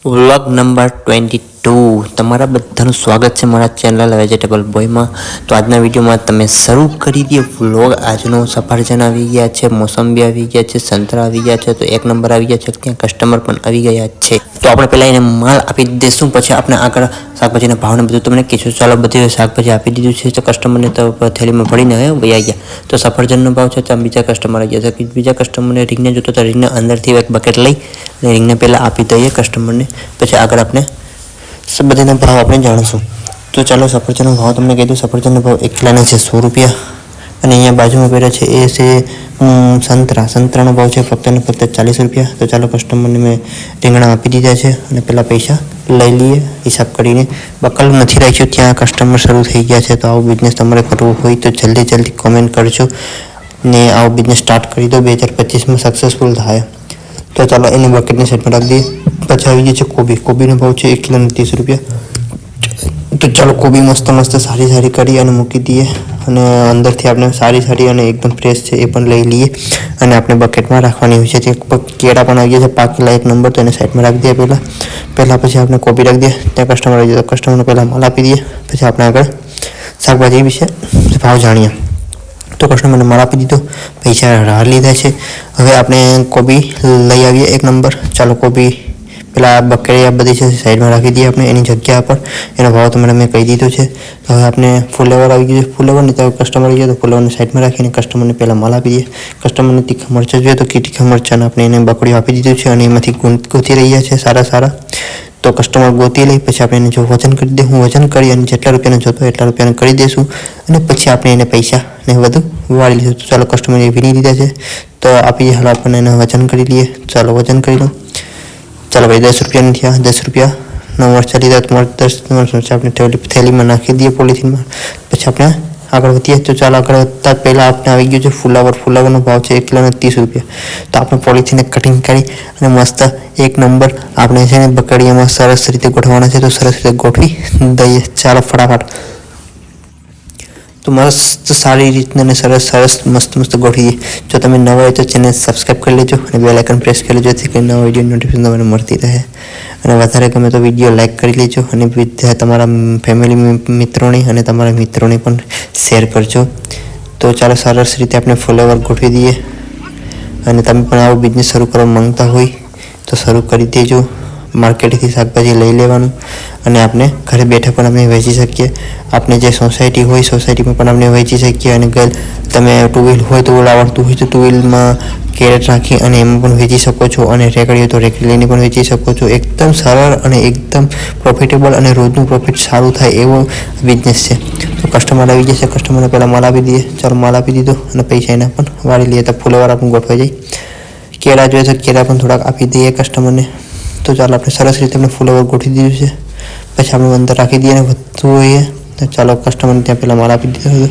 Vlog number 22 તમારા બધાનું સ્વાગત છે મારા ચેનલ વેજીટેબલ બોયમાં। તો આજના વિડીયોમાં તમે શરૂ કરી દઈએ વ્લોગ। આજનો સફરજન આવી ગયા છે, મોસંબી આવી ગયા છે, સંતરા આવી ગયા છે, તો એક નંબર આવી ગયા છે, ત્યાં કસ્ટમર પણ આવી ગયા છે। તો આપણે પહેલાં એને માલ આપી દઈશું, પછી આપણે આગળ શાકભાજીના ભાવને બધું તમને કહીશું। ચાલો બધી શાકભાજી આપી દીધું છે, તો કસ્ટમરને તો થેલીમાં ભરીને હવે વહી ગયા। તો સફરજનનો ભાવ છે, તો બીજા કસ્ટમર આવી ગયા છે। બીજા કસ્ટમરને રીંગને જોતો તો રીંગને અંદરથી એક બકેટ લઈ અને રીંગને પહેલાં આપી દઈએ કસ્ટમરને, પછી આગળ આપણે બધાના ભાવ આપણે જાણીશું। તો ચાલો સફરજનનો ભાવ તમને કહી દઉં। સફરજનનો ભાવ 1 કિલોના છે 100 રૂપિયા, અને અહીંયા બાજુમાં પહેલા છે એ છે સંતરાનો ભાવ છે ફક્ત ને ફક્ત 40 રૂપિયા। તો ચાલો કસ્ટમરને મેં રીંગણા આપી દીધા છે અને પહેલાં પૈસા લઈ લઈએ હિસાબ કરીને। બકલ નથી રાખ્યું, ત્યાં કસ્ટમર શરૂ થઈ ગયા છે। તો આવો બિઝનેસ તમારે કરવો હોય તો જલ્દી કોમેન્ટ કરજો ને આવો બિઝનેસ સ્ટાર્ટ કરી દો, 2025માં સક્સેસફુલ થાય। તો ચાલો એની બકેટની સાઈડમાં રાખી દઈએ। પછી આવી જાય છે કોબી। કોબીનો ભાવ છે 1 કિલોના 30 રૂપિયા। તો ચાલો કોબી મસ્ત સારી કરી અને મૂકી દઈએ, અને અંદરથી આપણે સારી અને એકદમ ફ્રેશ છે એ પણ લઈ લઈએ અને આપણે બકેટમાં રાખવાની હોય છે। કેળા પણ આવી ગયા છે પાકેલા 1 નંબર, તો એને સાઈડમાં રાખી દઈએ પહેલાં પછી આપણે કોબી રાખી દઈએ। ત્યાં કસ્ટમર આવી જાય તો કસ્ટમરને પહેલાં માલ આપી દઈએ, પછી આપણે આગળ શાકભાજી વિશે ભાવ જાણીએ। તો કસ્ટમરને માલ આપી દીધો, પૈસા રાહ લીધા છે। હવે આપણે કોબી લઈ આવીએ 1 નંબર। ચાલો કોબી પેલા બકેટ બધી છે સાઈડમાં રાખી દઈએ આપણે એની જગ્યા પર, એનો ભાવ તમને મેં કહી દીધો છે। તો હવે આપણે ફુલેવર આવી ગયું છે, ફુલેવરને તો કસ્ટમર આવી જાય તો ફુલેવરને સાઈડમાં રાખીને કસ્ટમરને પહેલાં માલ આપી દઈએ। કસ્ટમરને તીખા મરચાં જોઈએ તો તીખા મરચાંને આપણે એને બકડીઓ આપી દીધું છે, અને એમાંથી ગોતી રહ્યા છે સારા। તો કસ્ટમર ગોતી લઈ પછી આપણે એને જો વજન કરી દઈએ, હું વજન કરી અને જેટલા રૂપિયાને જોતો એટલા રૂપિયાને કરી દઈશું, અને પછી આપણે એને પૈસા ને બધું વાળી લઈશું। તો ચાલો કસ્ટમરે વીણી દીધા છે, તો આપીએ હાલ આપણને એને વજન કરી લઈએ। ચાલો વજન કરી લો। ચાલો ભાઈ 10 રૂપિયાની થયા, 10 રૂપિયાનો મરચાં લીધા, તો 10 મરચાં આપણે થેલીમાં નાખી દઈએ પોલિથીનમાં, પછી આપણે આગળ વધીએ। તો ચાલો આગળ વધતા પહેલાં આપણે આવી ગયું છે ફુલાવર। ફુલાવરનો ભાવ છે 1 કિલોના 30 રૂપિયા। તો આપણે પોલિથીનને કટિંગ કરી અને મસ્ત 1 નંબર આપણે છે ને બકડીયામાં સરસ રીતે ગોઠવવાના છે, તો સરસ રીતે ગોઠવી દઈએ। ચાલો ફટાફટ તો મસ્ત સારી રીતના અને સરસ મસ્ત ગોઠવી દઈએ। જો તમે નવા હોય તો ચેનલ સબસ્ક્રાઈબ કરી લેજો અને બેલ આઇકન પ્રેસ કરી લેજો, જેથી કરીને નવા વિડીયો નોટિફિકેશન તમને મળતી રહે। અને વધારે ગમે તો વિડીયો લાઇક કરી લેજો, અને તમારા ફેમિલી મિત્રોને અને તમારા મિત્રોને પણ શેર કરજો। તો ચાલો સરસ રીતે આપણે ફ્લેવર ગોઠવી દઈએ, અને તમે પણ આવો બિઝનેસ શરૂ કરવા માંગતા હોય તો શરૂ કરી દેજો। માર્કેટથી શાકભાજી લઈ લેવાનું, અને આપણે ઘરે બેઠા પણ આપણે વેચી શકીએ। આપણે જે સોસાયટી હોય સોસાયટીમાં પણ આપણે વેચી શકીએ, અને તમે 2 વ્હીલ હોય તો આવડતું હોય તો 2 વ્હીલમાં કેરેટ રાખી અને એમાં પણ વેચી શકો છો, અને રેકડી હોય તો રેકડી લઈને પણ વેચી શકો છો। એકદમ સરળ અને એકદમ પ્રોફિટેબલ અને રોજનું પ્રોફિટ સારું થાય એવો બિઝનેસ છે। તો કસ્ટમર આવી જશે, કસ્ટમરને પહેલાં માલ આપી દઈએ। ચાલો માલ આપી દીધો અને પૈસા એના પણ વાળી લઈએ, તો ફુલેવર આપણું ગોઠવાઈ જાય। કેળા જોઈએ તો કેળા પણ થોડાક આપી દઈએ કસ્ટમરને। તો ચાલો આપણે સરસ રીતે આપણે ફુલેવર ગોઠવી દીધું છે, પછી આપણે અંદર રાખી દઈએ અને વધતું હોઈએ। તો ચાલો કસ્ટમરને ત્યાં પહેલાં માલ આપી દીધો હતો।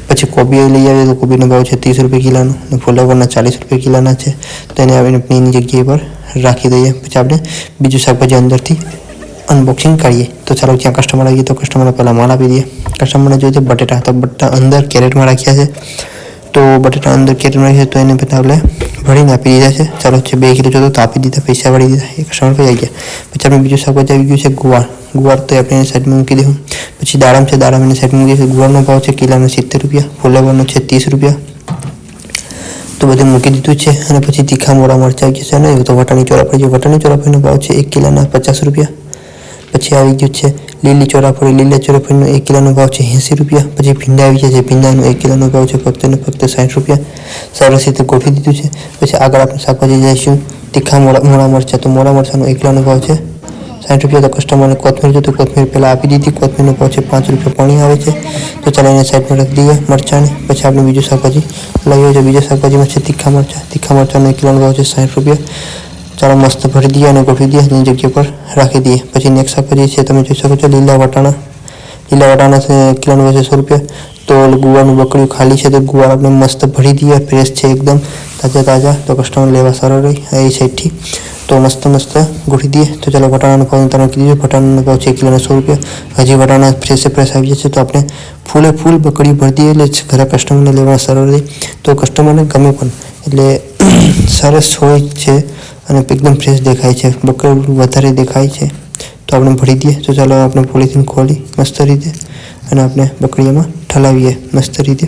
પછી કોબી લઈ આવીએ તો કોબીનો ભાવ છે 30 રૂપિયા કિલોનો, અને ફુલેવરના 40 રૂપિયા કિલોના છે, તો એને આવીને એની જગ્યા પર રાખી દઈએ। પછી આપણે બીજું શાકભાજી અંદરથી અનબોક્સિંગ કરીએ। તો ચાલો ત્યાં કસ્ટમર આવીએ તો કસ્ટમરને પહેલાં માલ આપી દઈએ। કસ્ટમરને જોઈએ તો બટેટા, તો બટેટા અંદર કેરેટમાં રાખ્યા છે, તો બટેટા અંદર કેરેટમાં રાખ્યા તો એને બધા આપણે ભરીને આપી દીધા છે। ચાલો છે 2 કિલો જોતો તો આપી દીધા, પૈસા વળી દીધા, એક કસ્ટમર પૈસા આવી ગયા। પછી આપણે બીજું શાકભાજી આવી ગયું છે ગુવાર, તો આપણે એની સાઈડમાં મૂકી દઈશું। પછી દાડમ છે, દાડમ એની સાઈડમાં મૂકી દઈશું। ગુવારનો ભાવ છે કિલોનો 70 રૂપિયા, ફુલેવરનો છે 30 રૂપિયા, તો બધું મૂકી દીધું છે। અને પછી તીખા મોળા મરચાં આવી ગયા છે, ને તો વટાણી ચોરાફળી, વટાણી ચોરાફળીનો ભાવ છે 1 કિલોના 50 રૂપિયા। પછી આવી ગયું છે લીલી ચોરાફળી, લીલા ચોરાફળીનો 1 કિલોનો ભાવ છે 80 રૂપિયા। પછી ભીંડા આવી ગયા છે, ભીંડાનો 1 કિલોનો ભાવ છે ફક્ત ને ફક્ત 60 રૂપિયા। સરસ રીતે ગોઠવી દીધું છે। પછી આગળ આપણે શાકભાજી જઈશું તીખા મોળા મરચાં, તો મોળા મરચાંનો 1 કિલોનો ભાવ છે 60 રૂપિયા। તો કસ્ટમરને કોથમીર જોતું કોથમીર પહેલાં આપી દીધી, કોથમીરનો ભાવ છે 5 રૂપિયા પાણી આવે છે। તો ચાલો એને સાઈડમાં રાખી દઈએ મરચાંને। પછી આપણે બીજું શાકભાજી લઈએ છીએ, બીજા શાકભાજીમાં છે તીખા મરચાંનો 1 કિલોનો ભાવ છે 60 રૂપિયા। ચાલો મસ્ત ભરી દઈએ અને ગોઠવી દઈએ, એની જગ્યા પર રાખી દઈએ। પછી નેક્સ્ટ શાકભાજી છે તમે જોઈ શકો છો લીલા વટાણા છે, 1 કિલોનો ભાવ છે 100 રૂપિયા। તો ગુવારનું બકડું ખાલી છે, તો ગુવાર આપણે મસ્ત ભરી દઈએ, ફ્રેશ છે એકદમ તાજા, તો કસ્ટમર લેવા સરળ રહી એ સાઈડથી, તો મસ્ત ગોઠવી દઈએ। તો ચાલો વટાણાનો ભાવ તમે કીધું છે, વટાણાનો ભાવ છે 1 કિલોના 100 રૂપિયા। હજી વટાણા ફ્રેશ આવી જશે તો આપણે ફૂલ બકડી ભરી દઈએ, એટલે ઘરે કસ્ટમરને લેવા સરળ રહે, તો કસ્ટમરને ગમે પણ, એટલે સરસ હોય છે અને એકદમ ફ્રેશ દેખાય છે. બકરું વધારે દેખાય છે તો આપણે ભરી દઈએ. તો ચાલો આપણે પોલિથીન ખોલી મસ્ત રીતે અને આપણે બકડીયામાં ઠલાવીએ મસ્ત રીતે.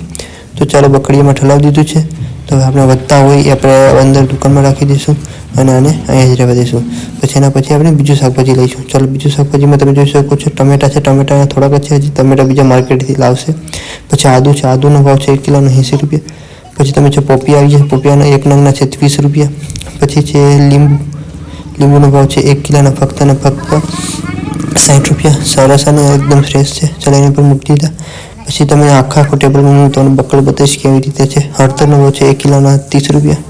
તો ચાલો બકડીયામાં ઠલાવી દીધું છે. તો હવે આપણે વધતા હોય એ આપણે અંદર દુકાનમાં રાખી દઈશું અને આને અહીંયા જ રહેવા દઈશું. પછી એના પછી આપણે બીજું શાકભાજી લઈશું. ચાલો બીજું શાકભાજીમાં તમે જોઈ શકો છો ટમેટા છે. ટમેટા થોડાક છે, હજી ટમેટા બીજા માર્કેટથી લાવશે. પછી આદુ છે. આદુનો ભાવ છે 1 કિલોનો 80 રૂપિયા. પછી તમે જો પોપિયા આવી જાય, પોપિયાના એક નંગના છે 20 રૂપિયા. પછી છે લીંબુનો ભાવ છે 1 કિલોના ફક્ત ને ફક્ત 60 રૂપિયા. સરસ અને એકદમ ફ્રેશ છે. ચાલો એની પર મૂકી દીધા. પછી તમે આખા ટેબલમાં હું તમને બકડું બતાવીશ કેવી રીતે છે. હળદરનો ભાવ છે 1 કિલોના 30 રૂપિયા.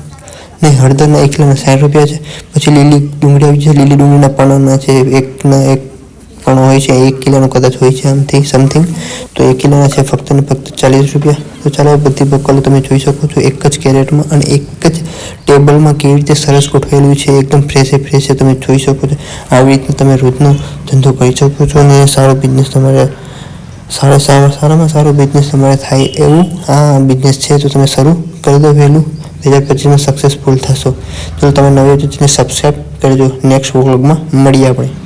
નહીં, હળદરના 1 કિલોના 60 રૂપિયા છે. પછી લીલી ડુંગળી આવી છે. લીલી ડુંગળીના પાનાના છે એકના એક પાનો હોય છે, 1 કિલોનો કદાચ હોય છે આમથી સમથિંગ. તો 1 કિલોના છે ફક્ત ને ફક્ત 40 રૂપિયા. તો ચાલો બધી બકલો તમે જોઈ શકો છો એક જ કેરેટમાં અને એક જ ટેબલમાં કેવી રીતે સરસ ગોઠવેલું છે. એકદમ ફ્રેશ છે, તમે જોઈ શકો છો. આવી રીતે તમે રોજનો ધંધો કરી શકો છો અને સારો બિઝનેસ તમારે સારામાં સારો બિઝનેસ તમારે થાય એવું આ બિઝનેસ છે. તો તમે શરૂ કરી દો વહેલું, 2025માં સક્સેસફુલ થશો. તો તમે નવી ચેનલને સબસ્ક્રાઈબ કરજો. નેક્સ્ટ વ્લોગમાં મળીએ આપણે.